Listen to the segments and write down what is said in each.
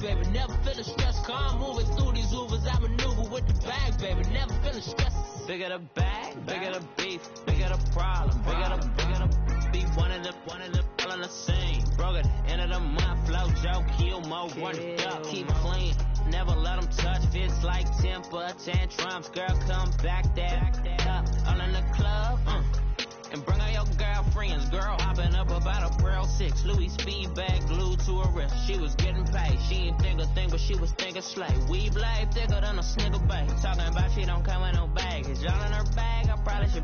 baby. Never feeling stressed. Car moving through these Ubers. I maneuver with the bag, baby. Never feeling stressed. Bigger the bag, bigger the beef, bigger the problem, bigger the beef. One of the all on the scene. Broke at the end of the month. Flow joke, kill more, run it up, keep clean. Never let them touch, fits like temper tantrums. Girl, come back that up. All in the club, and bring all your girlfriends. Girl, hopping up about a Pearl 6. Louis speed bag glued to her wrist. She was getting paid. She ain't think a thing, but she was thinking slay. We blade thicker than a snigger bag. Talking about she don't come with no baggage. Y'all in her bag, I probably should.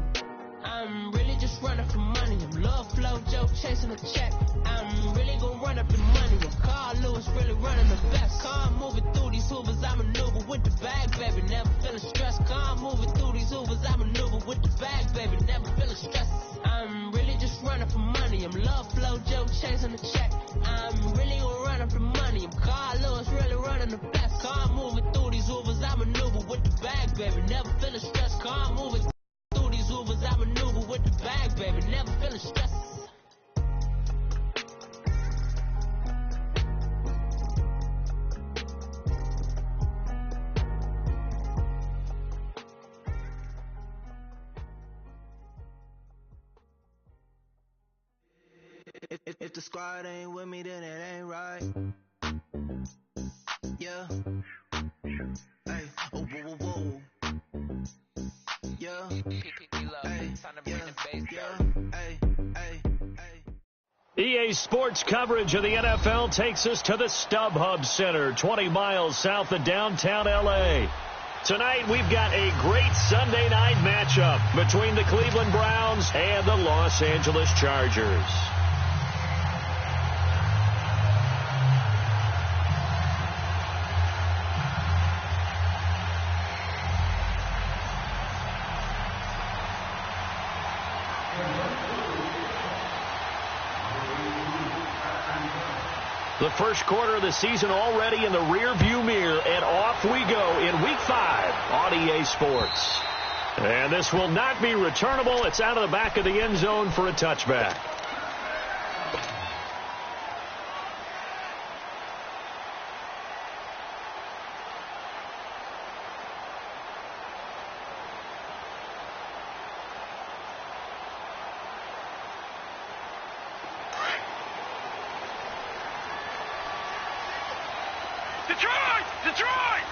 I'm really just running for money. I'm love flow, Joe chasing a check. I'm really gonna run up in money. I'm Carl Lewis really running the best. Car moving through these Hoovers, I maneuver with the bag, baby. Never feeling stressed. Car moving through these Hoovers, I maneuver with the bag, baby. Never feeling stressed. I'm really just running for money. I'm love flow, Joe chasing a check. I'm really gonna run up in money. I'm Carl Lewis really running the best. Car moving through these Hoovers, I maneuver with the bag, baby. Never feeling stressed. Car moving through these Ubers, I maneuver with the bag, baby. Never feeling stressed. If the squad ain't with me, then it ain't right. Yeah. Hey. Oh, whoa, whoa, whoa. Yeah. EA Sports coverage of the NFL takes us to the StubHub Center, 20 miles south of downtown L.A. Tonight, we've got a great Sunday night matchup between the Cleveland Browns and the Los Angeles Chargers. The first quarter of the season already in the rear-view mirror, and off we go in Week 5 on EA Sports. And this will not be returnable. It's out of the back of the end zone for a touchback. Detroit!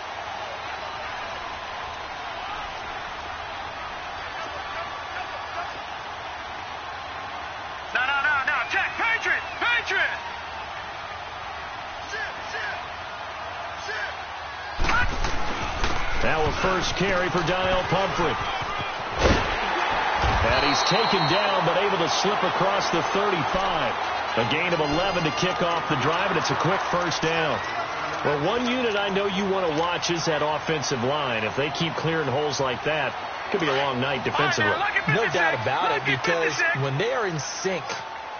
No. Check. Patriot! Now a first carry for Donnell Pumphrey. And he's taken down, but able to slip across the 35. A gain of 11 to kick off the drive, and it's a quick first down. Well, one unit I know you want to watch is that offensive line. If they keep clearing holes like that, it could be a long night defensively. No doubt about it, because when they are in sync,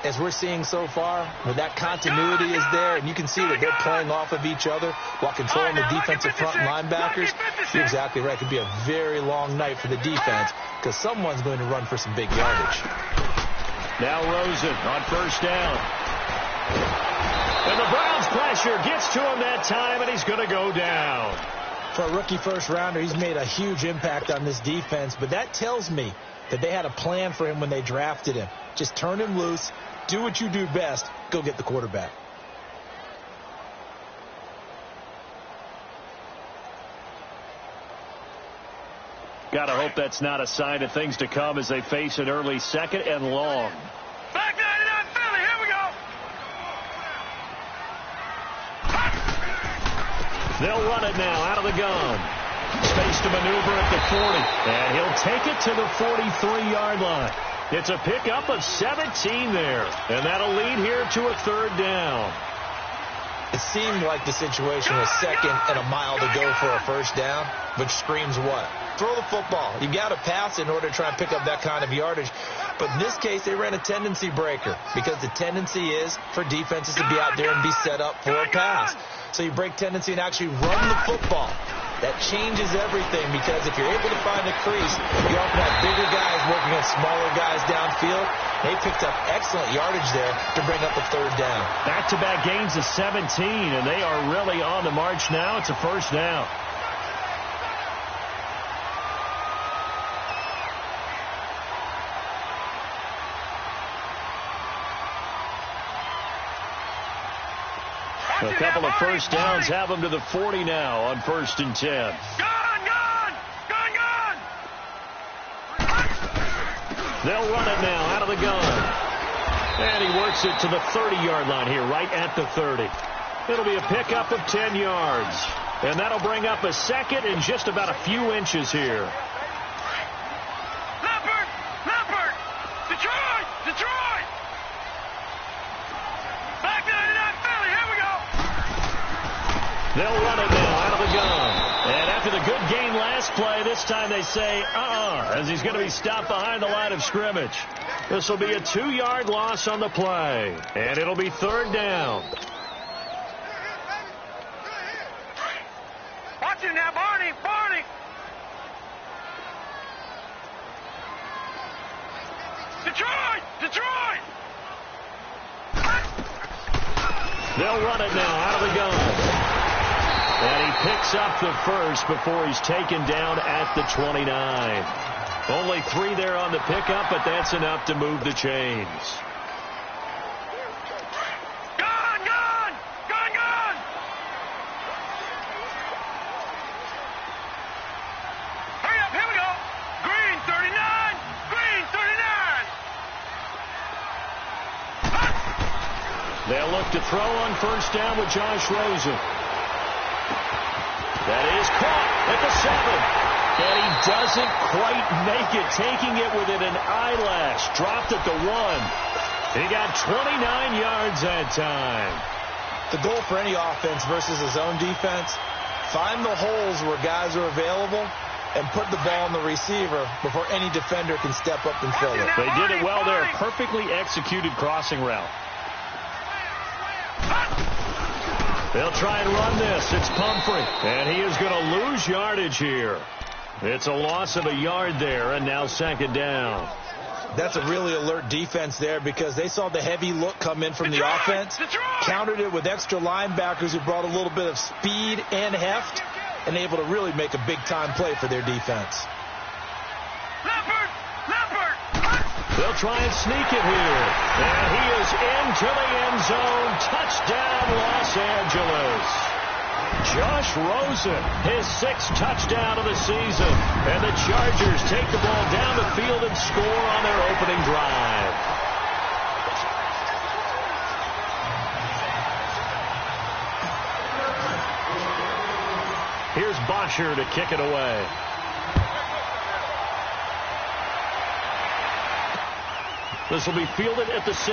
as we're seeing so far, when that continuity is there, and you can see that they're playing off of each other while controlling the defensive front linebackers, you're exactly right. It could be a very long night for the defense, because someone's going to run for some big yardage. Now Rosen on first down. And the Browns pressure gets to him that time, and he's going to go down. For a rookie first-rounder, he's made a huge impact on this defense, but that tells me that they had a plan for him when they drafted him. Just turn him loose, do what you do best, go get the quarterback. Gotta hope that's not a sign of things to come as they face an early second and long. Back 99 Philly, here we go. They'll run it now out of the gun. Space to maneuver at the 40. And he'll take it to the 43-yard line. It's a pickup of 17 there. And that'll lead here to a third down. It seemed like the situation was second and a mile to go for a first down, which screams what? Throw the football. You got to pass in order to try and pick up that kind of yardage. But in this case, they ran a tendency breaker because the tendency is for defenses to be out there and be set up for a pass. So you break tendency and actually run the football. That changes everything because if you're able to find the crease, you often have bigger guys working on smaller guys downfield. They picked up excellent yardage there to bring up a third down. Back-to-back gains of 17, and they are really on the march now. It's a first down. A couple of first downs have them to the 40 now on 1st and 10. Gone! They'll run it now out of the gun. And he works it to the 30-yard line here, right at the 30. It'll be a pickup of 10 yards. And that'll bring up a second and just about a few inches here. Leopard! Detroit! Back 99 Philly, here we go! They'll run it now out of the gun. And after the good game last play, this time they say, as he's going to be stopped behind the line of scrimmage. This will be a 2-yard loss on the play. And it'll be 3rd down. Watch him now, Barney! Detroit! They'll run it now out of the gun. And he picks up the first before he's taken down at the 29. Only 3 there on the pickup, but that's enough to move the chains. Gone! Hurry up, here we go! Green 39! They'll look to throw on 1st down with Josh Rosen. That is caught at the 7. And he doesn't quite make it, taking it within an eyelash. Dropped at the 1. He got 29 yards that time. The goal for any offense versus a zone defense, find the holes where guys are available and put the ball on the receiver before any defender can step up and fill it. They did it well there. Perfectly executed crossing route. They'll try and run this. It's Pumphrey. And he is going to lose yardage here. It's a loss of a yard there, and now 2nd down. That's a really alert defense there because they saw the heavy look come in from the offense, countered it with extra linebackers who brought a little bit of speed and heft, and able to really make a big-time play for their defense. Leopard! They'll try and sneak it here. And he is into the end zone. Touchdown, Los Angeles. Josh Rosen, his 6th touchdown of the season. And the Chargers take the ball down the field and score on their opening drive. Here's Bosher to kick it away. This will be fielded at the 6.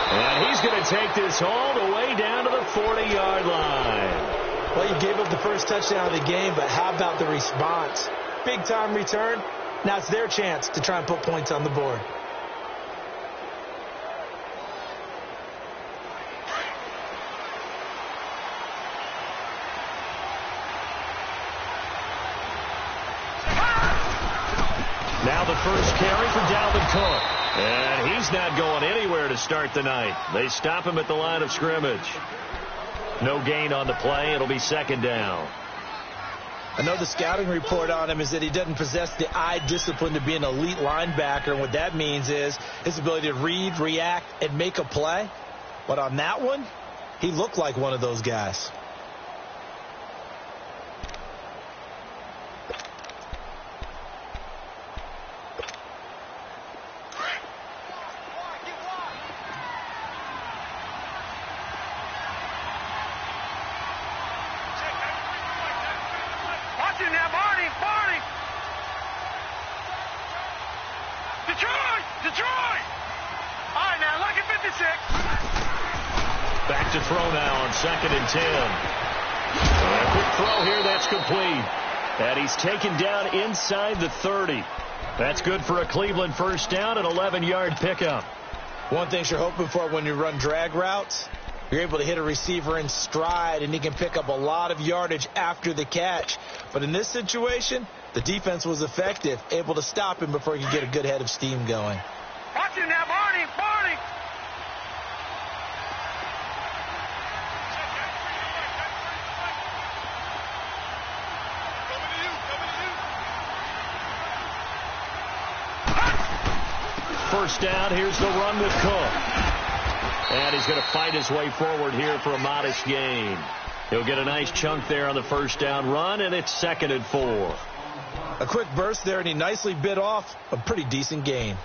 And he's going to take this all the way down to the 40-yard line. Well, you gave up the first touchdown of the game, but how about the response? Big-time return. Now it's their chance to try and put points on the board. Now the first carry for Dalvin Cook. And he's not going anywhere to start the night. They stop him at the line of scrimmage. No gain on the play. It'll be 2nd down. I know the scouting report on him is that he doesn't possess the eye discipline to be an elite linebacker. And what that means is his ability to read, react, and make a play. But on that one, he looked like one of those guys. Detroit! All right, now, look at 56. Back to throw now on 2nd and 10. A quick throw here, that's complete. And he's taken down inside the 30. That's good for a Cleveland first down, an 11-yard pickup. One thing you're hoping for when you run drag routes, you're able to hit a receiver in stride, and he can pick up a lot of yardage after the catch. But in this situation, the defense was effective, able to stop him before he could get a good head of steam going. Watch it now, Barney, Barney. First down, here's the run with Cook. And he's going to fight his way forward here for a modest gain. He'll get a nice chunk there on the first down run, and it's 2nd and 4. A quick burst there, and he nicely bit off a pretty decent gain.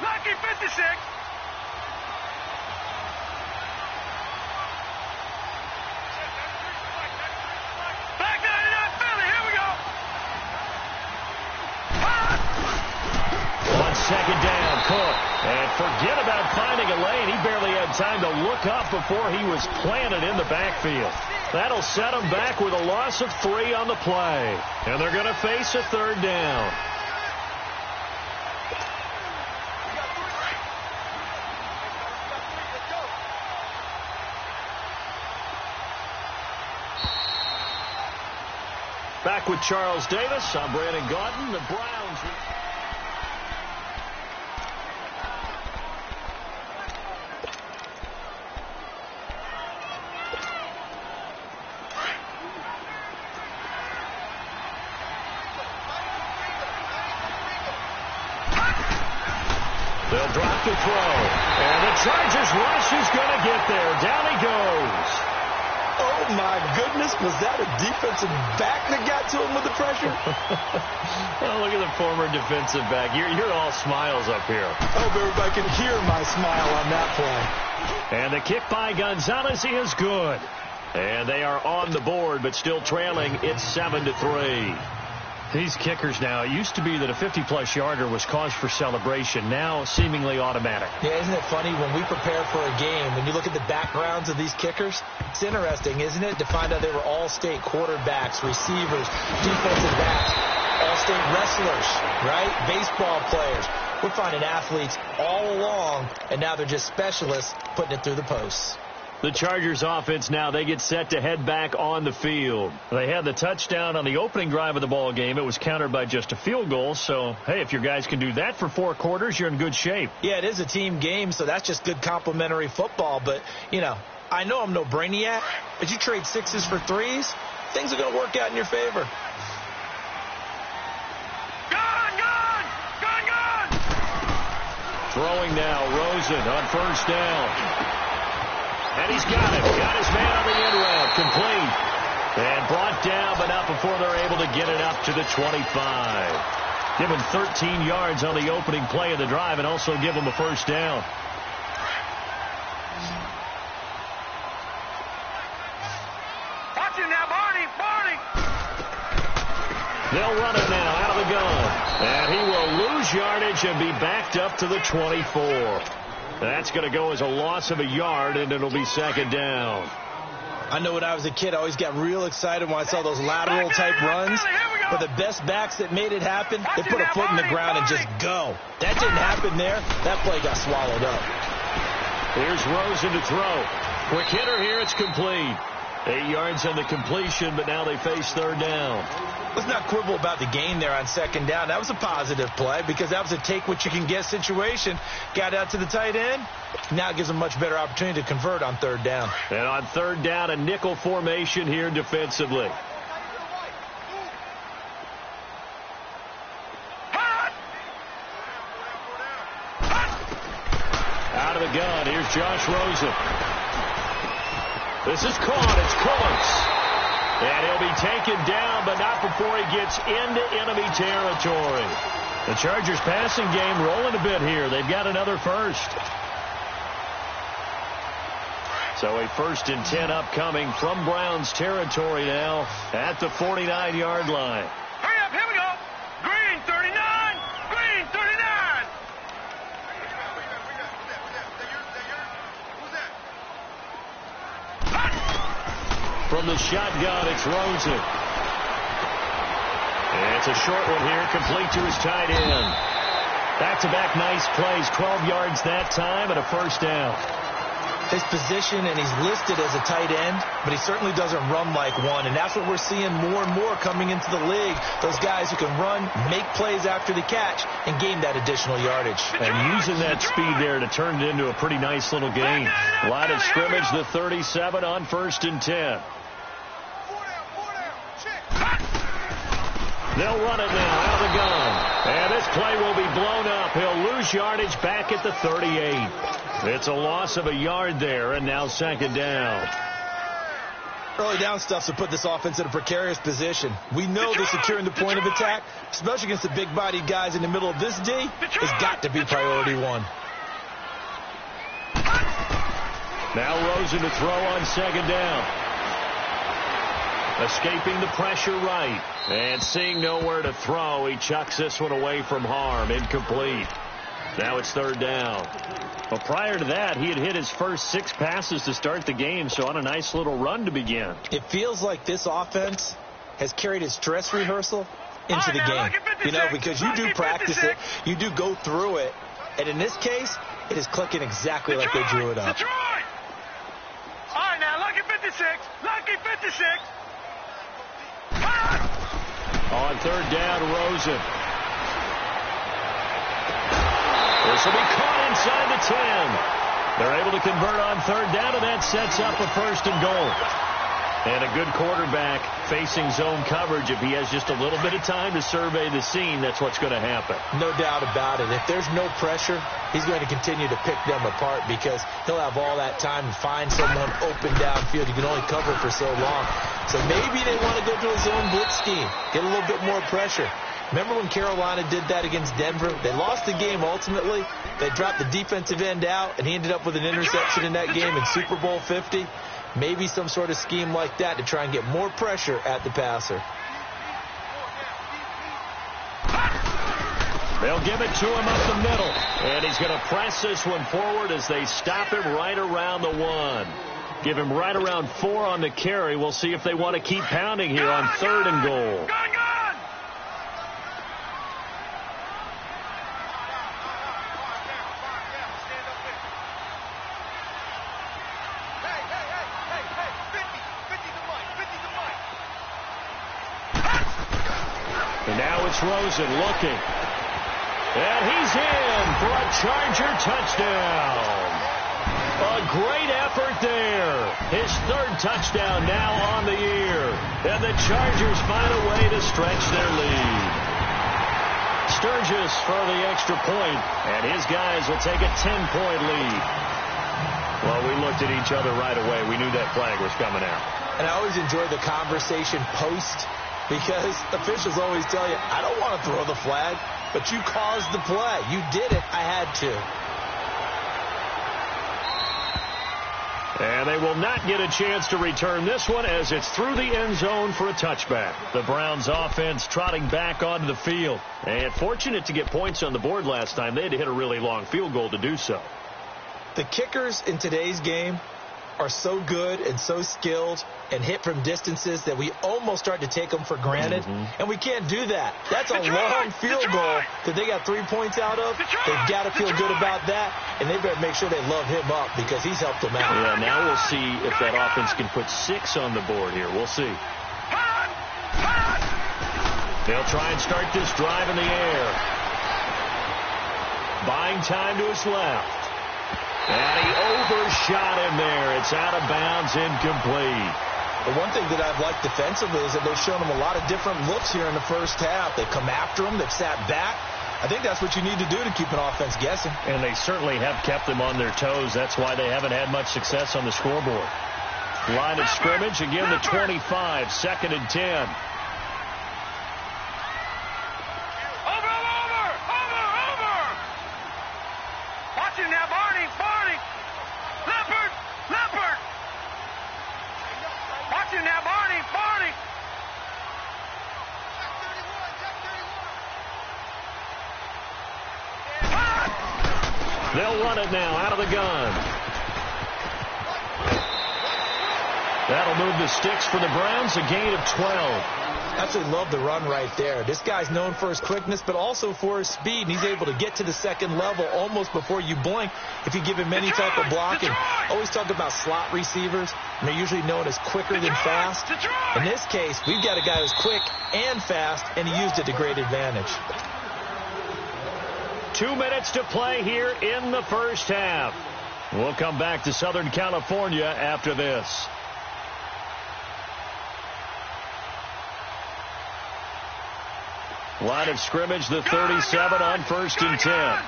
Lucky 56. Back 99 Philly. Here we go. On 2nd down, Cook. And forget about finding a lane. He barely had time to look up before he was planted in the backfield. That'll set him back with a loss of 3 on the play. And they're going to face a 3rd down. Back with Charles Davis. I'm Brandon Gaudin. The Browns. They'll drop the throw. And the Chargers rush is going to get there. Down he goes. Oh, my goodness. Was that a defensive back that got to him with the pressure? Oh, look at the former defensive back. You're all smiles up here. I hope everybody can hear my smile on that play. And the kick by Gonzalez is good. And they are on the board, but still trailing. It's 7-3. These kickers now, it used to be that a 50-plus yarder was cause for celebration. Now, seemingly automatic. Yeah, isn't it funny when we prepare for a game, when you look at the backgrounds of these kickers, it's interesting, isn't it, to find out they were all-state quarterbacks, receivers, defensive backs, all-state wrestlers, right? Baseball players. We're finding athletes all along, and now they're just specialists putting it through the posts. The Chargers offense now, they get set to head back on the field. They had the touchdown on the opening drive of the ball game. It was countered by just a field goal. So, hey, if your guys can do that for 4 quarters, you're in good shape. Yeah, it is a team game, so that's just good complimentary football. But, you know, I know I'm no brainiac, but you trade 6s for 3s, things are going to work out in your favor. Gone! Throwing now, Rosen on first down. And he's got it. Got his man on the end route. Complete. And brought down, but not before they're able to get it up to the 25. Give him 13 yards on the opening play of the drive and also give him a first down. Watch it now, Barney. They'll run it now out of the gun. And he will lose yardage and be backed up to the 24. That's going to go as a loss of a yard, and it'll be 2nd down. I know when I was a kid, I always got real excited when I saw those lateral-type runs. But the best backs that made it happen, they put a foot in the ground and just go. That didn't happen there. That play got swallowed up. Here's Rosen to throw. Quick hitter here. It's complete. 8 yards on the completion, but now they face 3rd down. Let's not quibble about the gain there on 2nd down. That was a positive play because that was a take-what-you-can-get situation. Got out to the tight end. Now it gives them a much better opportunity to convert on 3rd down. And on 3rd down, a nickel formation here defensively. Out of the gun, here's Josh Rosen. This is caught. It's close. And he'll be taken down, but not before he gets into enemy territory. The Chargers passing game rolling a bit here. They've got another first. So a 1st and 10 upcoming from Browns territory now at the 49-yard line. Hurry up, here we go. Green 39. Green 39. From the shotgun, it's Rosen. And it's a short one here, complete to his tight end. Back-to-back nice plays, 12 yards that time and a first down. His position, and he's listed as a tight end, but he certainly doesn't run like one, and that's what we're seeing more and more coming into the league. Those guys who can run, make plays after the catch, and gain that additional yardage. And using that speed there to turn it into a pretty nice little game. Line of scrimmage, the 37 on 1st and 10. They'll run it now out of the gun. And this play will be blown up. He'll lose yardage back at the 38. It's a loss of a yard there, and now 2nd down. Early down stuff to put this offense in a precarious position. We know that securing the point of attack, especially against the big-bodied guys in the middle of this D, has got to be priority one. Now Rosen to throw on 2nd down. Escaping the pressure right. And seeing nowhere to throw, he chucks this one away from harm. Incomplete. Now it's 3rd down. Well, prior to that, he had hit his first 6 passes to start the game, so on a nice little run to begin. It feels like this offense has carried its dress rehearsal into the game. You know, because you do practice it, you do go through it, and in this case, it is clicking exactly like they drew it up. All right, now, lucky 56. Lucky 56. On 3rd down, Rosen. This will be caught inside the 10. They're able to convert on 3rd down, and that sets up a 1st and goal. And a good quarterback facing zone coverage. If he has just a little bit of time to survey the scene, that's what's going to happen. No doubt about it. If there's no pressure, he's going to continue to pick them apart because he'll have all that time to find someone open downfield. You can only cover for so long. So maybe they want to go to a zone blitz scheme, get a little bit more pressure. Remember when Carolina did that against Denver? They lost the game ultimately. They dropped the defensive end out, and he ended up with an interception in that game in Super Bowl 50. Maybe some sort of scheme like that to try and get more pressure at the passer. They'll give it to him up the middle. And he's going to press this one forward as they stop him right around the 1. Give him right around 4 on the carry. We'll see if they want to keep pounding here on 3rd and goal. And now it's Rosen looking. And he's in for a Charger touchdown. A great effort there. His 3rd touchdown now on the year. And the Chargers find a way to stretch their lead. Sturgis for the extra point, and his guys will take a 10-point lead. Well, we looked at each other right away. We knew that flag was coming out. And I always enjoy the conversation post, because officials always tell you, I don't want to throw the flag, but you caused the play. You did it. I had to. And they will not get a chance to return this one as it's through the end zone for a touchback. The Browns offense trotting back onto the field. And fortunate to get points on the board last time. They had to hit a really long field goal to do so. The kickers in today's game are so good and so skilled and hit from distances that we almost start to take them for granted. And we can't do that. That's a long field goal that they got 3 points out of. They've got to feel good about that, and they better make sure they love him up because he's helped them out. Yeah, now we'll see if that offense can put 6 on the board here. We'll see. They'll try and start this drive in the air. Buying time to his left. And he overshot him there. It's out of bounds, incomplete. The one thing that I've liked defensively is that they've shown him a lot of different looks here in the first half. They've come after him. They've sat back. I think that's what you need to do to keep an offense guessing. And they certainly have kept them on their toes. That's why they haven't had much success on the scoreboard. Line of scrimmage, again the 25, 2nd and 10. They'll run it now out of the gun. That'll move the sticks for the Browns, a gain of 12. Absolutely love the run right there. This guy's known for his quickness, but also for his speed. And he's able to get to the second level almost before you blink if you give him any type of blocking. Always talk about slot receivers, and they're usually known as quicker than fast. In this case, we've got a guy who's quick and fast, and he used it to great advantage. 2 minutes to play here in the first half. We'll come back to Southern California after this. Line of scrimmage, the 37 on 1st and 10.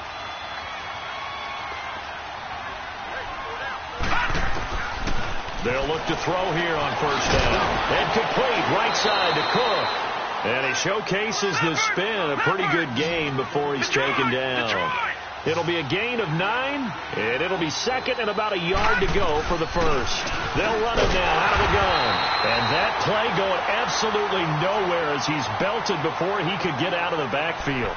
They'll look to throw here on 1st down. And complete, right side to Cook. And he showcases the spin, a pretty good gain before he's taken down. It'll be a gain of 9, and it'll be second and about a yard to go for the first. They'll run it now out of the gun. And that play going absolutely nowhere as he's belted before he could get out of the backfield.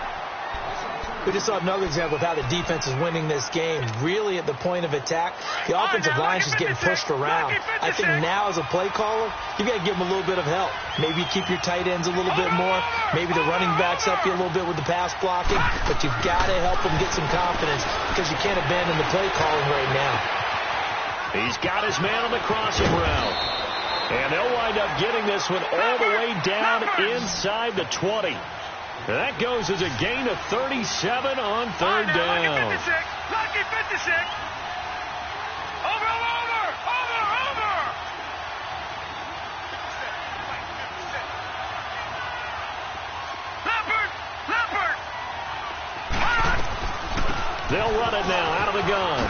We just saw another example of how the defense is winning this game. Really at the point of attack, the offensive line is just getting pushed around. I think now as a play caller, you've got to give them a little bit of help. Maybe you keep your tight ends a little bit more. Maybe the running backs help you a little bit with the pass blocking. But you've got to help them get some confidence because you can't abandon the play calling right now. He's got his man on the crossing route. And they'll wind up getting this one all the way down inside the 20. That goes as a gain of 37 on 3rd down. Lucky 56. Over. Leopard. They'll run it now out of the gun.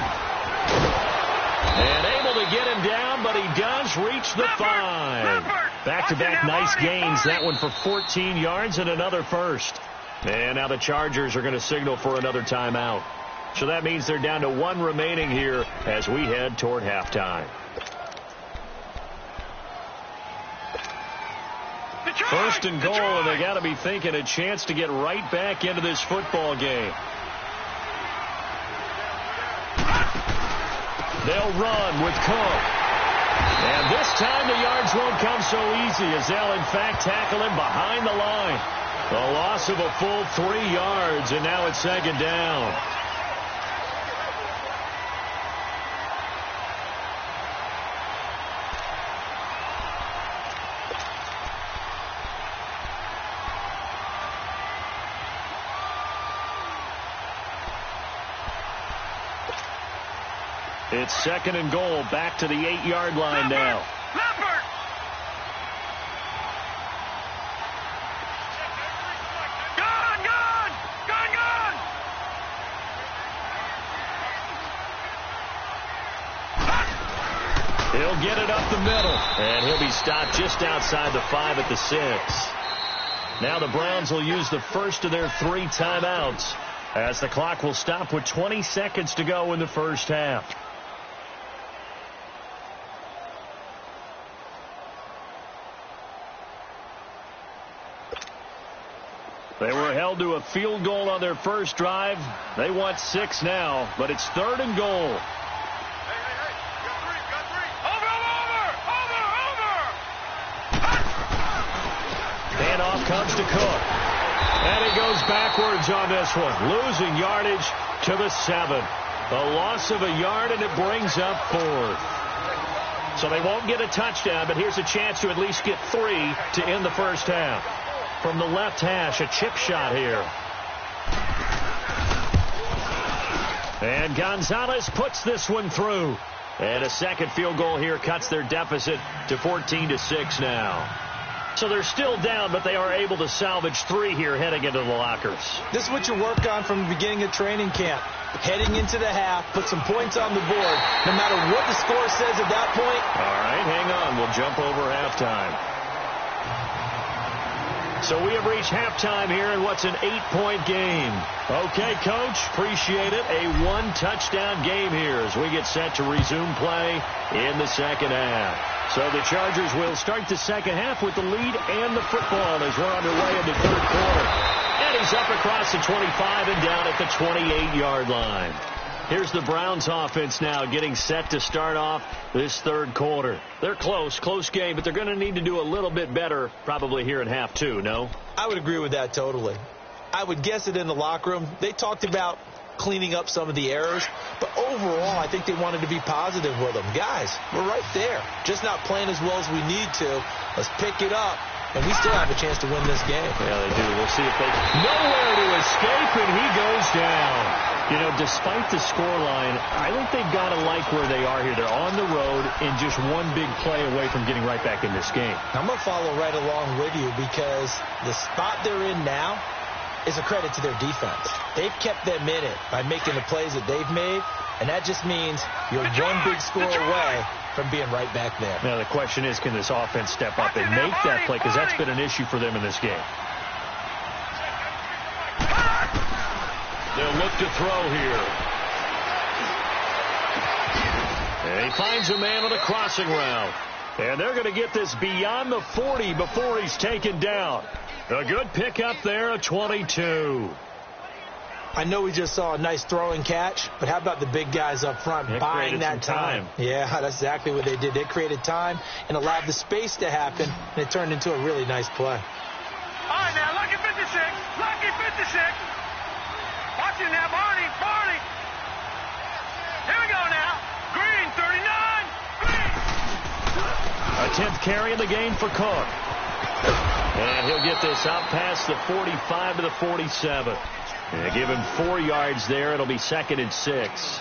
And able to get him down, but he does reach the 5. Back-to-back nice gains. That one for 14 yards and another first. And now the Chargers are going to signal for another timeout. So that means they're down to 1 remaining here as we head toward halftime. First and goal, and they got to be thinking a chance to get right back into this football game. They'll run with Cook. And this time the yards won't come so easy as they'll in fact tackle him behind the line. A loss of a full 3 yards, and now it's 2nd down. It's 2nd and goal, back to the 8-yard line now. Leopard. Gone. He'll get it up the middle, and he'll be stopped just outside the 5 at the 6. Now the Browns will use the first of their 3 timeouts as the clock will stop with 20 seconds to go in the first half. They were held to a field goal on their first drive. They want 6 now, but it's 3rd and goal. Handoff comes to Cook. And he goes backwards on this one, losing yardage to the 7. A loss of a yard, and it brings up 4th. So they won't get a touchdown, but here's a chance to at least get 3 to end the first half. From the left hash, a chip shot here. And Gonzalez puts this one through. And a second field goal here cuts their deficit to 14-6 now. So they're still down, but they are able to salvage 3 here heading into the lockers. This is what you work on from the beginning of training camp. Heading into the half, put some points on the board, no matter what the score says at that point. All right, hang on. We'll jump over halftime. So we have reached halftime here in what's an 8-point game. Okay, Coach, appreciate it. A 1-touchdown game here as we get set to resume play in the second half. So the Chargers will start the second half with the lead and the football as we're underway in the third quarter. And he's up across the 25 and down at the 28-yard line. Here's the Browns offense now getting set to start off this third quarter. They're close game, but they're going to need to do a little bit better probably here in half two, no? I would agree with that totally. I would guess it in the locker room. They talked about cleaning up some of the errors, but overall I think they wanted to be positive with them. Guys, we're right there. Just not playing as well as we need to. Let's pick it up, and we still have a chance to win this game. Yeah, they do. We'll see if they nowhere to escape, and he goes down. You know, despite the scoreline, I think they've got to like where they are here. They're on the road and just one big play away from getting right back in this game. I'm going to follow right along with you because the spot they're in now is a credit to their defense. They've kept them in it by making the plays that they've made, and that just means you're one big score away from being right back there. Now, the question is, can this offense step up and make that play? Because that's been an issue for them in this game. They'll look to throw here. And he finds a man on a crossing route. And they're going to get this beyond the 40 before he's taken down. A good pickup there, a 22. I know we just saw a nice throwing catch, but how about the big guys up front buying that time? Yeah, that's exactly what they did. They created time and allowed the space to happen, and it turned into a really nice play. All right, now, lucky 56. Lucky 56. Watch it now, Barney. Here we go now. Green, 39. Green. A 10th carry in the game for Cook. And he'll get this out past the 45 to the 47. And give him 4 yards there. It'll be 2nd and 6.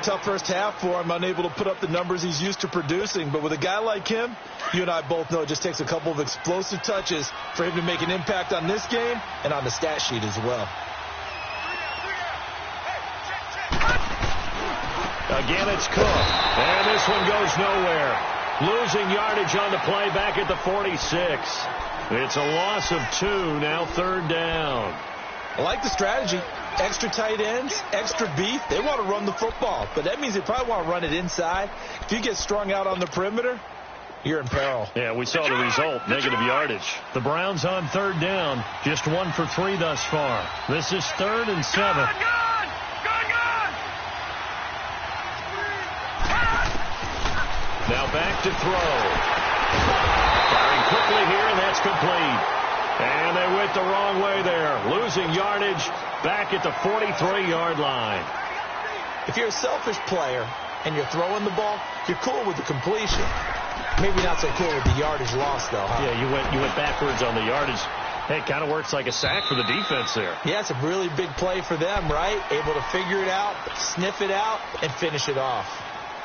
Tough first half for him, unable to put up the numbers he's used to producing. But with a guy like him, you and I both know it just takes a couple of explosive touches for him to make an impact on this game and on the stat sheet as well. Again, it's Cook. And this one goes nowhere. Losing yardage on the play back at the 46. It's a loss of 2, now 3rd down. I like the strategy. Extra tight ends, extra beef. They want to run the football, but that means they probably want to run it inside. If you get strung out on the perimeter, you're in peril. Yeah, we saw the result, negative yardage. The Browns on 3rd down, just 1 for 3 thus far. This is 3rd and 7. Now back to throw. Firing quickly here, and that's complete. And they went the wrong way there. Losing yardage back at the 43-yard line. If you're a selfish player and you're throwing the ball, you're cool with the completion. Maybe not so cool with the yardage loss, though, huh? Yeah, you went backwards on the yardage. Hey, it kind of works like a sack for the defense there. Yeah, it's a really big play for them, right? Able to figure it out, sniff it out, and finish it off.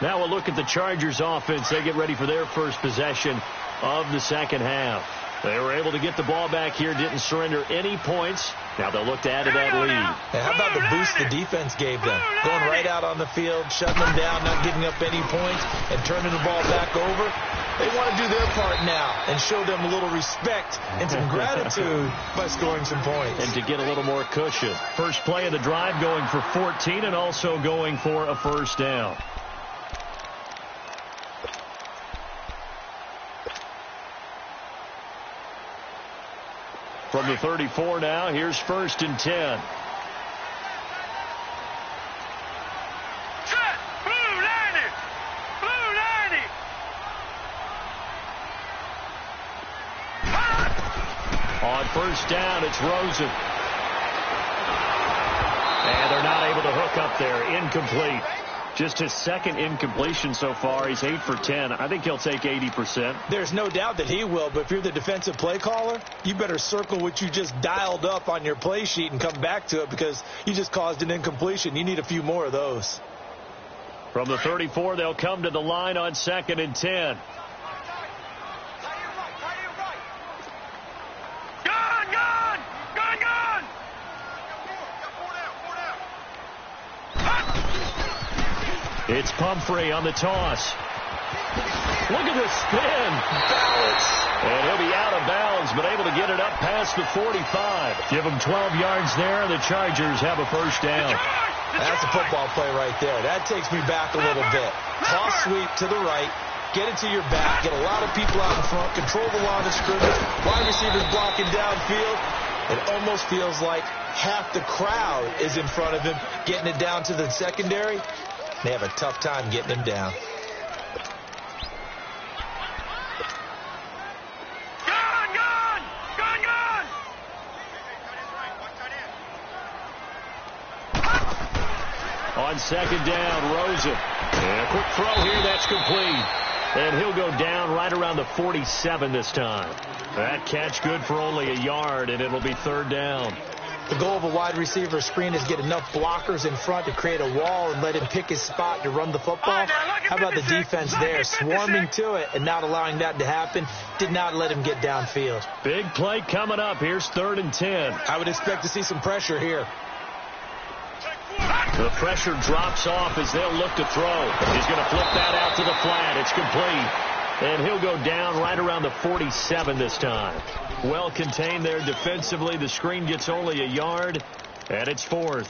Now we'll look at the Chargers offense. They get ready for their first possession of the second half. They were able to get the ball back here, didn't surrender any points. Now they'll look to add to that lead. And how about the boost the defense gave them? Going right out on the field, shutting them down, not giving up any points, and turning the ball back over. They want to do their part now and show them a little respect and some gratitude by scoring some points. And to get a little more cushion. First play of the drive going for 14 and also going for a first down. From the 34 now, here's 1st and 10. Set. Blue 90. Blue 90. On first down, it's Rosen. And they're not able to hook up there. Incomplete. Just his 2nd incompletion so far. He's 8 for 10. I think he'll take 80%. There's no doubt that he will, but if you're the defensive play caller, you better circle what you just dialed up on your play sheet and come back to it because you just caused an incompletion. You need a few more of those. From the 34, they'll come to the line on 2nd and 10. It's Pumphrey on the toss. Look at the spin. Balance. And he'll be out of bounds, but able to get it up past the 45. Give him 12 yards there. The Chargers have a first down. That's a football play right there. That takes me back a little bit. Toss sweep to the right. Get it to your back. Get a lot of people out in front. Control the line of scrimmage. Wide receivers blocking downfield. It almost feels like half the crowd is in front of him, getting it down to the secondary. They have a tough time getting him down. On second down, Rosen. And a quick throw here, that's complete. And he'll go down right around the 47 this time. That catch good for only a yard, and it'll be third down. The goal of a wide receiver screen is get enough blockers in front to create a wall and let him pick his spot to run the football. How about the defense there, swarming to it and not allowing that to happen? Did not let him get downfield. Big play coming up. Here's 3rd and 10. I would expect to see some pressure here. The pressure drops off as they'll look to throw. He's going to flip that out to the flat. It's complete. And he'll go down right around the 47 this time. Well contained there defensively. The screen gets only a yard, and it's 4th.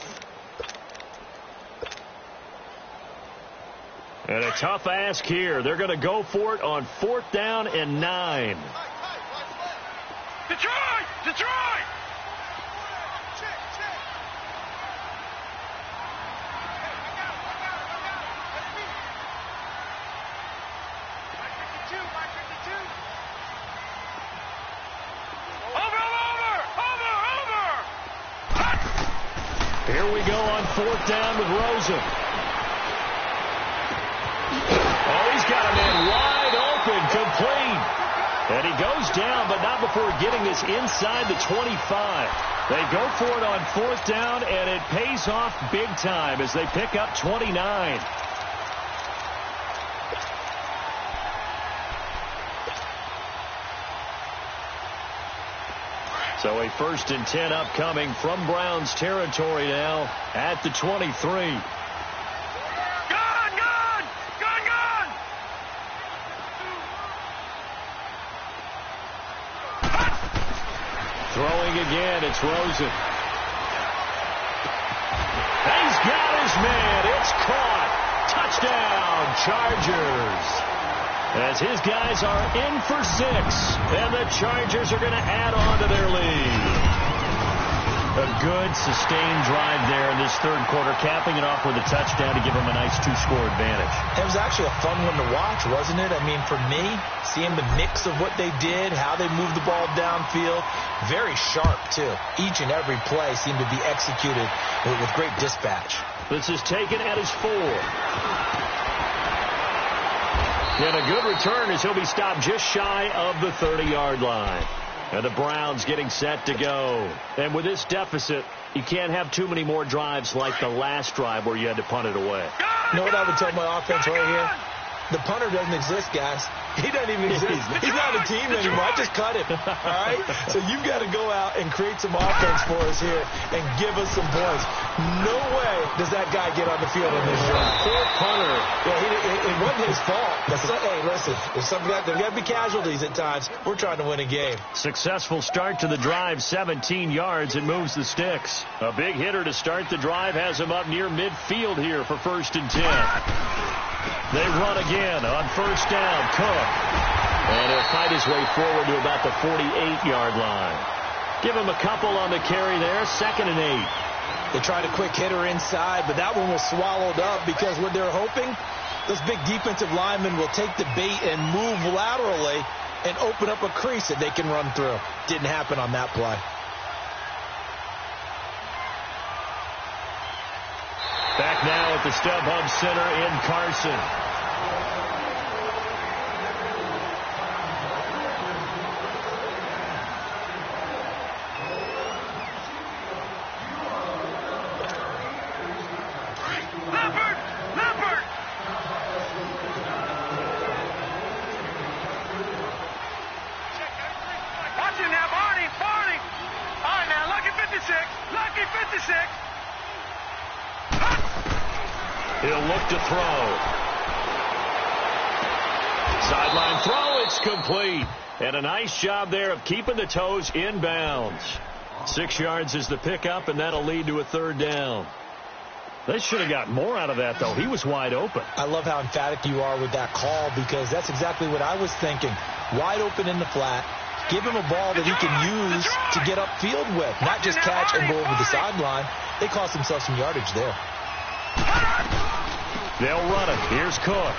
And a tough ask here. They're going to go for it on 4th down and 9. Detroit! Detroit! Here we go on 4th down with Rosen. Oh, he's got a man wide open, complete. And he goes down, but not before getting this inside the 25. They go for it on 4th down, and it pays off big time as they pick up 29. So a 1st and 10 upcoming from Browns territory now at the 23. Gun! Throwing again, it's Rosen. He's got his man. It's caught. Touchdown, Chargers. As his guys are in for 6, and the Chargers are going to add on to their lead. A good, sustained drive there in this 3rd quarter, capping it off with a touchdown to give them a nice 2-score advantage. It was actually a fun one to watch, wasn't it? I mean, for me, seeing the mix of what they did, how they moved the ball downfield, very sharp, too. Each and every play seemed to be executed with great dispatch. This is taken at his 4. And a good return as he'll be stopped just shy of the 30-yard line. And the Browns getting set to go. And with this deficit, you can't have too many more drives like the last drive where you had to punt it away. You know what I would tell my offense right here? The punter doesn't exist, guys. He doesn't even exist. He's not a team anymore. I just cut him. All right? So you've got to go out and create some offense for us here and give us some points. No way does that guy get on the field in this drive. Poor punter. Yeah, it wasn't his fault. Hey, listen, there's got to be casualties at times. We're trying to win a game. Successful start to the drive, 17 yards, and moves the sticks. A big hitter to start the drive has him up near midfield here for 1st and 10. They run again on 1st down. Cook. And he'll fight his way forward to about the 48-yard line. Give him a couple on the carry there. 2nd and 8. They tried a quick hitter inside, but that one was swallowed up because what they're hoping, those big defensive linemen will take the bait and move laterally and open up a crease that they can run through. Didn't happen on that play. Back now at the StubHub Center in Carson. He'll look to throw. Sideline throw, it's complete. And a nice job there of keeping the toes inbounds. 6 yards is the pickup, and that'll lead to a 3rd down. They should have got more out of that, though. He was wide open. I love how emphatic you are with that call because that's exactly what I was thinking. Wide open in the flat. Give him a ball that he can use to get upfield with, not just catch and go over the sideline. They cost themselves some yardage there. They'll run it. Here's Cook.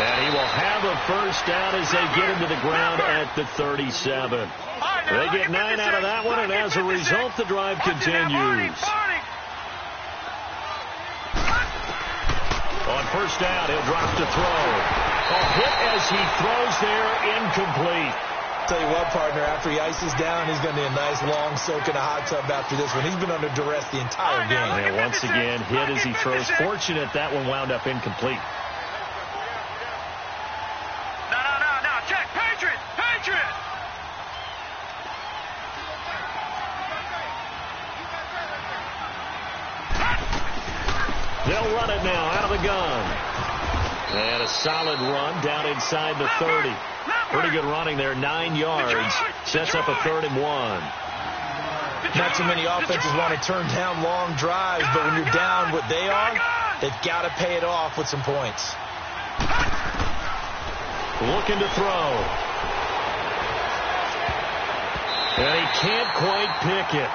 And he will have a first down as they get him to the ground at the 37. They get 9 out of that one, and as a result, the drive continues. On first down, he'll drop to throw. A hit as he throws there, incomplete. Tell you what, partner, after he ices down, he's going to need a nice long soak in a hot tub after this one. He's been under duress the entire game. And once again, hit as he throws. Fortunate that one wound up incomplete. No, check, Patriot. They'll run it now out of the gun. And a solid run down inside the 30. Pretty good running there, 9 yards. Sets up a 3rd and 1. Not too many offenses want to turn down long drives, but when you're down what they are, they've got to pay it off with some points. Looking to throw. And he can't quite pick it.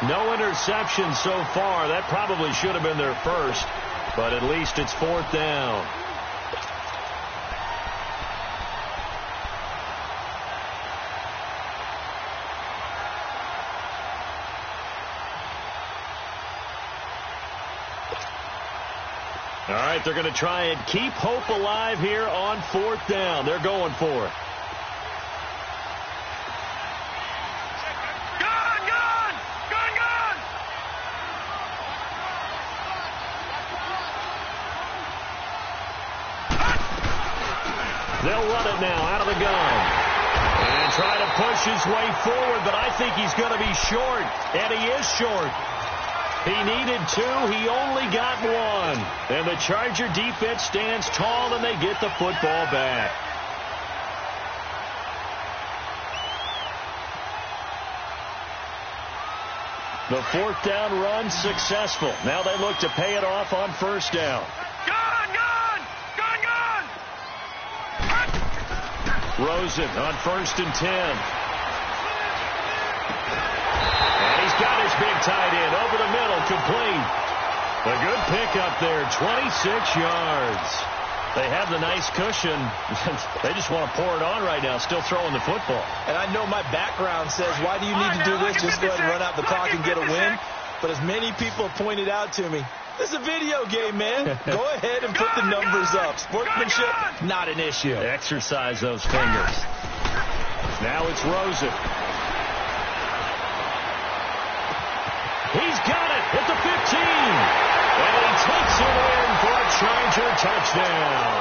No interception so far. That probably should have been their first, but at least it's 4th down. All right, they're going to try and keep hope alive here on 4th down. They're going for it. They'll run it now out of the gun. And try to push his way forward, but I think he's going to be short. And he is short. He needed 2. He only got 1. And the Charger defense stands tall, and they get the football back. The 4th down run successful. Now they look to pay it off on 1st down. Rosen on 1st and 10. And he's got his big tight end over the middle, complete. A good pickup there, 26 yards. They have the nice cushion. They just want to pour it on right now, still throwing the football. And I know my background says, why do you need to do this? Just go ahead and run out the clock and get a win. But as many people pointed out to me, this is a video game, man. Go ahead and put the numbers up. Sportsmanship, not an issue. Exercise those fingers. Now it's Rosen. He's got it at the 15. And he takes it in for a Charger touchdown.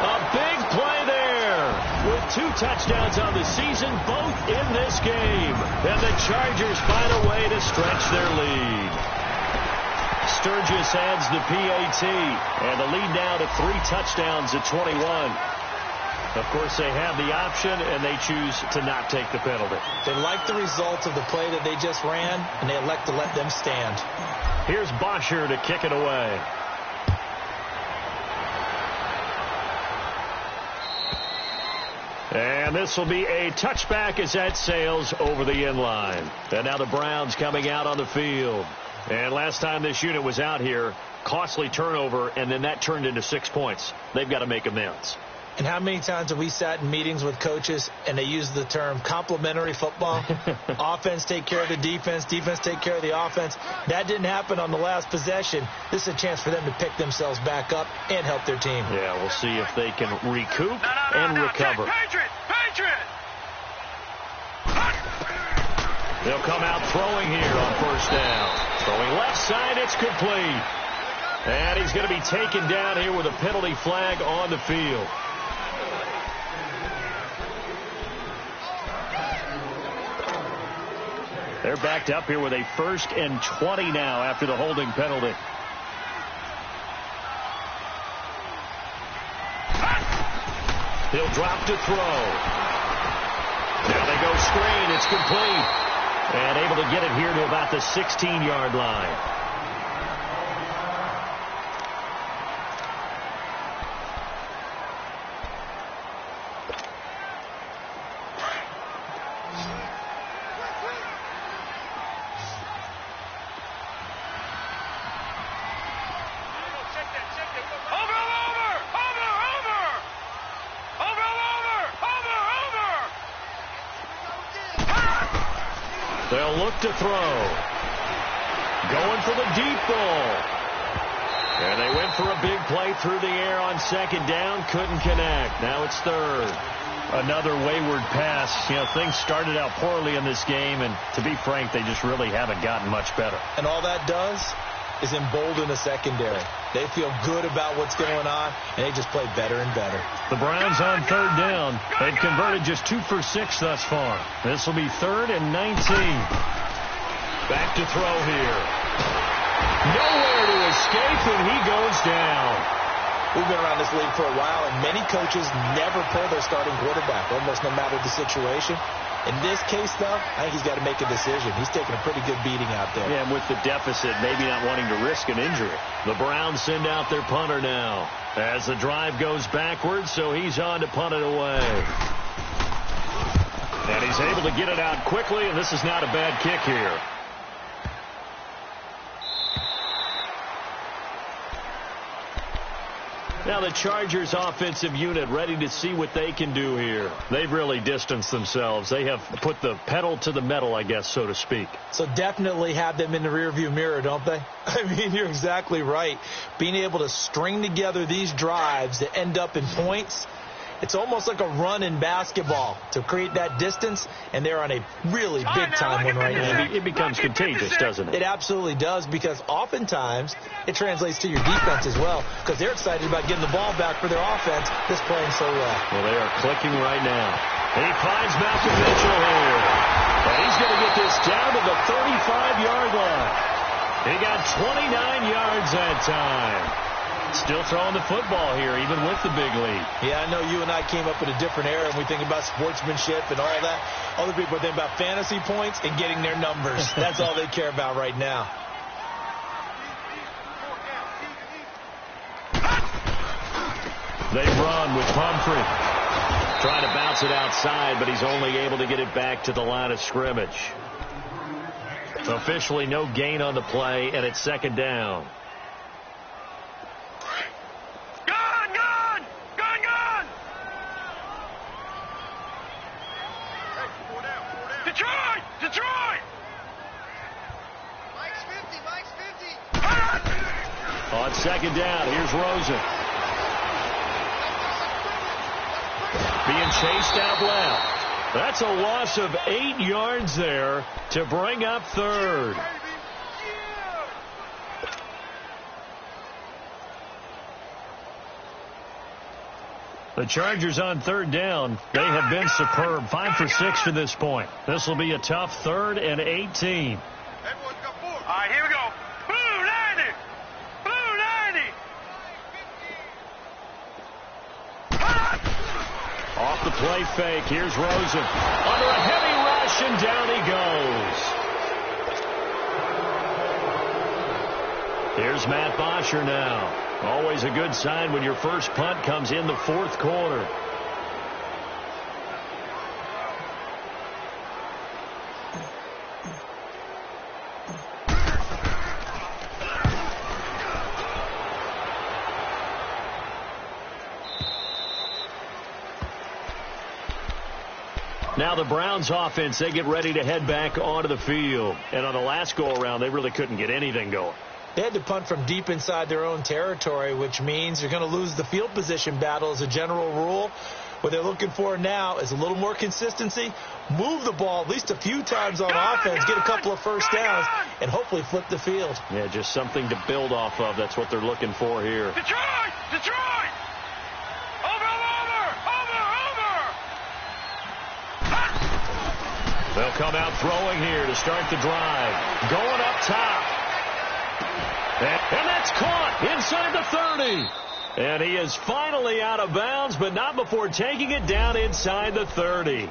A big play there. With 2 touchdowns on the season, both in this game. And the Chargers find a way to stretch their lead. Sturgis adds the PAT, and the lead now to 3 touchdowns at 21. Of course, they have the option, and they choose to not take the penalty. They like the results of the play that they just ran, and they elect to let them stand. Here's Bosher to kick it away. And this will be a touchback as that sails over the end line. And now the Browns coming out on the field. And last time this unit was out here, costly turnover, and then that turned into 6 points. They've got to make amends. And how many times have we sat in meetings with coaches and they use the term complementary football? Offense take care of the defense, defense take care of the offense. That didn't happen on the last possession. This is a chance for them to pick themselves back up and help their team. Yeah, we'll see if they can recoup and recover. Patriot! They'll come out throwing here on 1st down. Throwing left side, it's complete. And he's going to be taken down here with a penalty flag on the field. They're backed up here with a 1st and 20 now after the holding penalty. He'll drop to throw. Now they go screen. It's complete. And able to get it here to about the 16-yard line. They'll look to throw. Going for the deep ball. And they went for a big play through the air on second down. Couldn't connect. Now it's third. Another wayward pass. You know, things started out poorly in this game, and to be frank, they just really haven't gotten much better. And all that does is embolden the secondary. They feel good about what's going on, and they just play better and better. The Browns on third down. They've converted just 2 for 6 thus far. This will be 3rd and 19. Back to throw here. Nowhere to escape, and he goes down. We've been around this league for a while, and many coaches never pull their starting quarterback, almost no matter the situation. In this case, though, I think he's got to make a decision. He's taking a pretty good beating out there. Yeah, and with the deficit, maybe not wanting to risk an injury. The Browns send out their punter now as the drive goes backwards, so he's on to punt it away. And he's able to get it out quickly, and this is not a bad kick here. Now the Chargers offensive unit ready to see what they can do here. They've really distanced themselves. They have put the pedal to the metal, I guess, so to speak. So definitely have them in the rearview mirror, don't they? I mean, you're exactly right. Being able to string together these drives that end up in points, it's almost like a run in basketball to create that distance, and they're on a really big-time one right now. It becomes contagious, doesn't it? It absolutely does, because oftentimes it translates to your defense as well, because they're excited about getting the ball back for their offense that's playing so well. Well, they are clicking right now. He finds Malcolm Mitchell here. And he's going to get this down to the 35-yard line. He got 29 yards that time. Still throwing the football here, even with the big lead. Yeah, I know you and I came up in a different era, and we think about sportsmanship and all that. Other people think about fantasy points and getting their numbers. That's all they care about right now. They run with Pumphrey. Trying to bounce it outside, but he's only able to get it back to the line of scrimmage. Officially no gain on the play, and it's second down. Detroit! Mike's 50. On second down, here's Rosen. Being chased out left. That's a loss of 8 yards there to bring up third. The Chargers on third down. They have been superb. 5 for 6 to this point. This will be a tough 3rd and 18. All right, here we go. Blue 90. Blue 90. Off the play fake. Here's Rosen. Under a heavy rush, and down he goes. Here's Matt Bosher now. Always a good sign when your first punt comes in the 4th quarter. Now the Browns offense, they get ready to head back onto the field. And on the last go-around, they really couldn't get anything going. They had to punt from deep inside their own territory, which means you're going to lose the field position battle as a general rule. What they're looking for now is a little more consistency, move the ball at least a few times on offense, get a couple of first downs, and hopefully flip the field. Yeah, just something to build off of. That's what they're looking for here. Detroit! Detroit! Over! They'll come out throwing here to start the drive. Going up top. And that's caught inside the 30. And he is finally out of bounds, but not before taking it down inside the 30.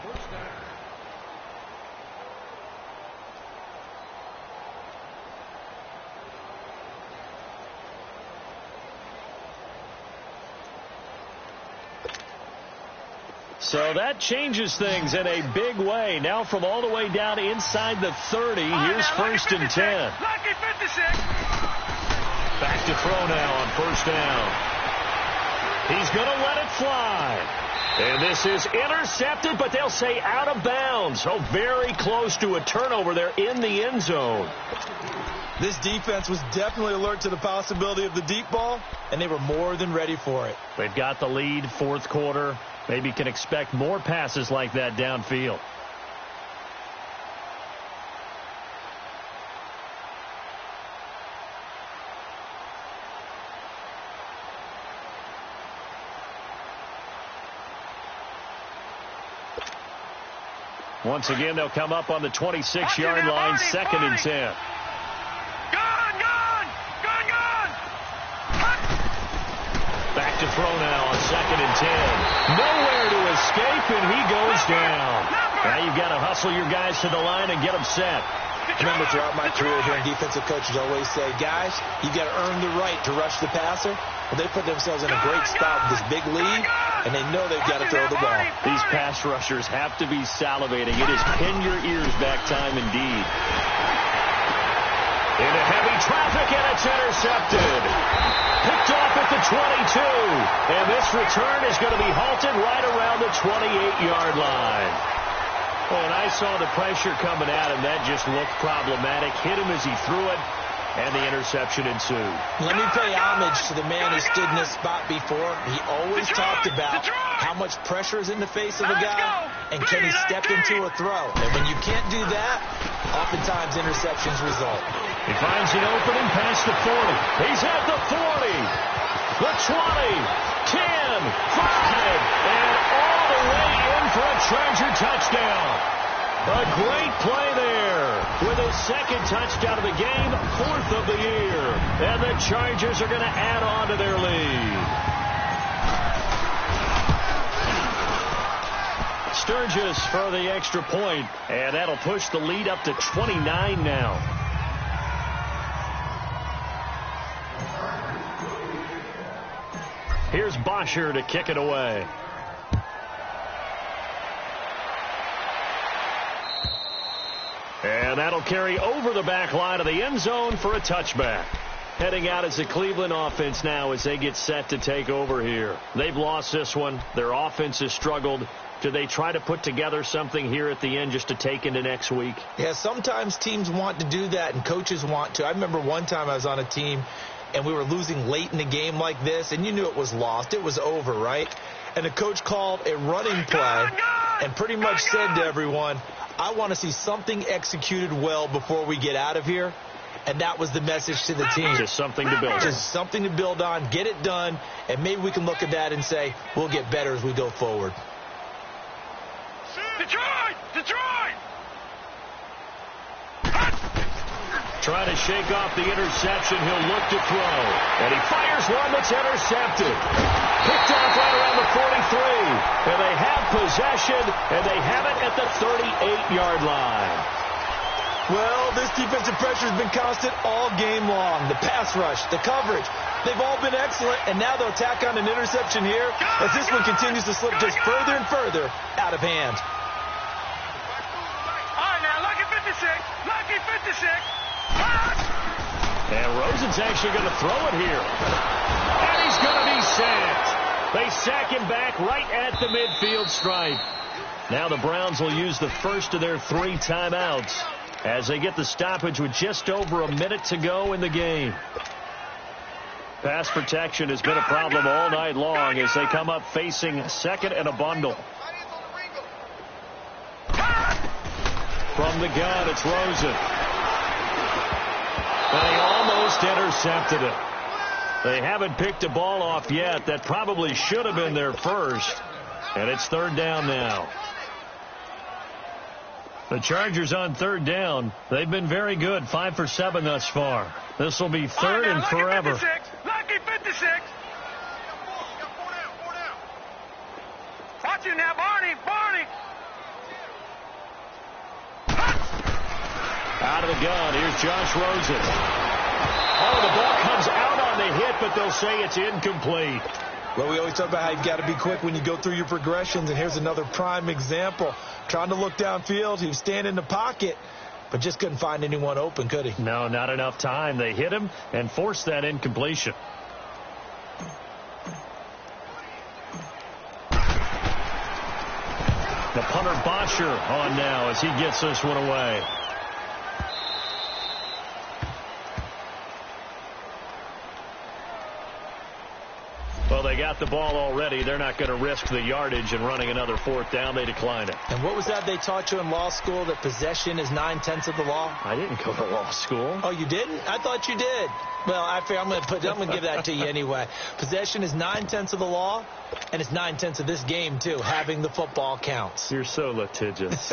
So that changes things in a big way. Now from all the way down inside the 30, here's 1st and 10. Lucky 56. Back to throw now on 1st down. He's going to let it fly. And this is intercepted, but they'll say out of bounds. So very close to a turnover there in the end zone. This defense was definitely alert to the possibility of the deep ball, and they were more than ready for it. They've got the lead, fourth quarter. Maybe can expect more passes like that downfield. Once again, they'll come up on the 26-yard line, second and 10. Back to throw now on second and 10. Nowhere to escape, and he goes down. Now you've got to hustle your guys to the line and get them set. I remember throughout my career here, defensive coaches always say, guys, you've got to earn the right to rush the passer. Well, they put themselves in a great spot with this big lead, and they know they've got to throw the ball. These pass rushers have to be salivating. It is pin your ears back time indeed. Into heavy traffic, and it's intercepted. Picked off at the 22. And this return is going to be halted right around the 28-yard line. Oh, and I saw the pressure coming at him. That just looked problematic. Hit him as he threw it, and the interception ensued. Let me pay homage to the man who stood in this spot before. He always talked about how much pressure is in the face of a guy, and can he step into a throw. And when you can't do that, oftentimes interceptions result. He finds an opening past the 40. He's at the 40, the 20, 10, 5, and all the way in for a Charger touchdown. A great play there with his second touchdown of the game, fourth of the year. And the Chargers are going to add on to their lead. Sturgis for the extra point, and that'll push the lead up to 29 now. Here's Bosher to kick it away. And that'll carry over the back line of the end zone for a touchback. Heading out is the Cleveland offense now as they get set to take over here. They've lost this one. Their offense has struggled. Do they try to put together something here at the end just to take into next week? Yeah, sometimes teams want to do that and coaches want to. I remember one time I was on a team and we were losing late in a game like this, and you knew it was lost. It was over, right? And the coach called a running play and pretty much said to everyone, I want to see something executed well before we get out of here. And that was the message to the team. Just something to build on. Just something to build on, get it done, and maybe we can look at that and say, we'll get better as we go forward. Detroit! Detroit! Trying to shake off the interception. He'll look to throw. And he fires one that's intercepted. Picked off right around the 43. And they have possession, and they have it at the 38-yard line. Well, this defensive pressure has been constant all game long. The pass rush, the coverage, they've all been excellent, and now they'll tack on an interception here as this one continues to slip just further and further out of hand. All right, now, lucky 56. Lucky 56. And Rosen's actually going to throw it here. And he's going to be sacked. They sack him back right at the midfield stripe. Now the Browns will use the first of their 3 timeouts as they get the stoppage with just over a minute to go in the game. Pass protection has been a problem all night long as they come up facing second and a bundle. From the gun, it's Rosen. And he almost intercepted it. They haven't picked a ball off yet. That probably should have been their first. And it's third down now. The Chargers on third down. They've been very good, 5 for 7 thus far. This will be third and forever. Lucky 56. Watch you now, Barney. Barney. Out of the gun, here's Josh Rosen. Oh, the ball comes out on the hit, but they'll say it's incomplete. Well, we always talk about how you've got to be quick when you go through your progressions, and here's another prime example. Trying to look downfield, he was standing in the pocket, but just couldn't find anyone open, could he? No, not enough time. They hit him and forced that incompletion. The punter Bosher on now as he gets this one away. Well, they got the ball already. They're not going to risk the yardage and running another fourth down. They decline it. And what was that they taught you in law school, that possession is 9/10 of the law? I didn't go to law school. Oh, you didn't? I thought you did. Well, I'm going to give that to you anyway. Possession is 9/10 of the law, and it's 9/10 of this game, too. Having the football counts. You're so litigious.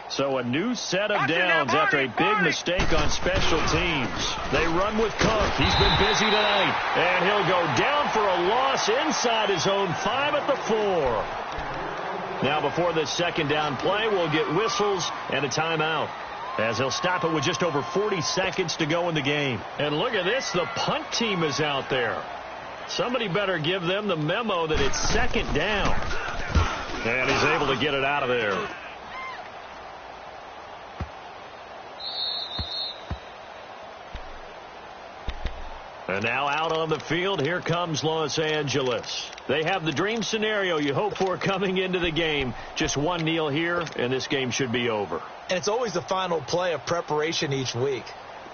So a new set of downs after a big mistake on special teams. They run with Cook. He's been busy tonight. And he'll go down for a loss inside his own 5 at the 4. Now before this second down play, we'll get whistles and a timeout, as he'll stop it with just over 40 seconds to go in the game. And look at this. The punt team is out there. Somebody better give them the memo that it's second down. And he's able to get it out of there. And now out on the field, here comes Los Angeles. They have the dream scenario you hope for coming into the game. Just one kneel here, and this game should be over. And it's always the final play of preparation each week.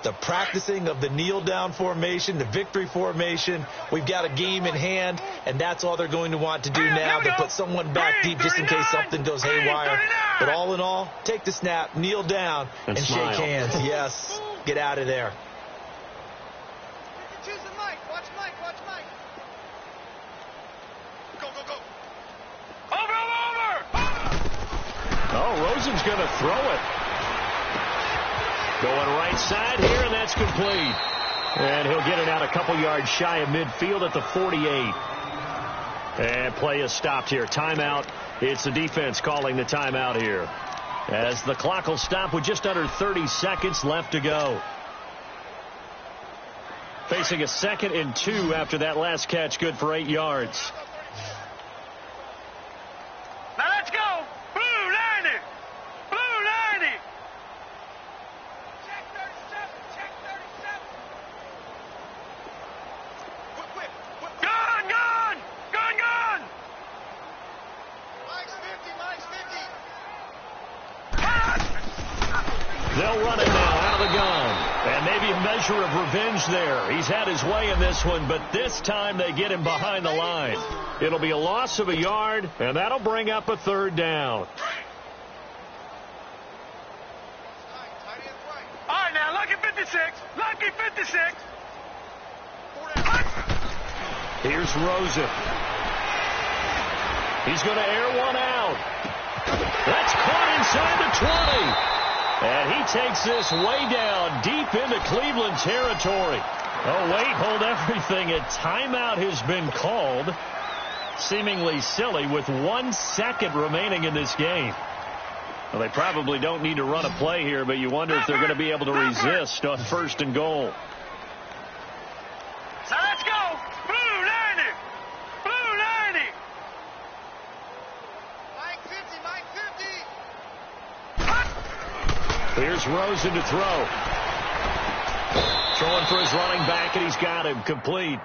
The practicing of the kneel-down formation, the victory formation. We've got a game in hand, and that's all they're going to want to do now. They put someone back deep just in case something goes haywire. But all in all, take the snap, kneel down, and shake hands. Yes, get out of there. Oh, Rosen's going to throw it. Going right side here, and that's complete. And he'll get it out a couple yards shy of midfield at the 48. And play is stopped here. Timeout. It's the defense calling the timeout here, as the clock will stop with just under 30 seconds left to go. Facing a 2nd and 2 after that last catch, good for 8 yards. Now let's go. Blue 90. Blue 90. Check 37. Check 37. Whip. Gun. Mike's 50. They'll run it now out of the gun. And maybe a measure of revenge there. He's had his way in this one, but this time they get him behind the line. It'll be a loss of a yard, and that'll bring up a 3rd down. All right, now, lucky 56. Lucky 56. Here's Rosen. He's going to air one out. That's caught inside the 20. And he takes this way down deep into Cleveland territory. Oh, wait, hold everything. A timeout has been called. Seemingly silly with 1 second remaining in this game. Well, they probably don't need to run a play here, but you wonder if they're going to be able to resist on 1st and goal. So let's go. Blue 90. Blue 90. Mike 50. Mike 50. Here's Rosen to throw. Throwing for his running back, and he's got him complete.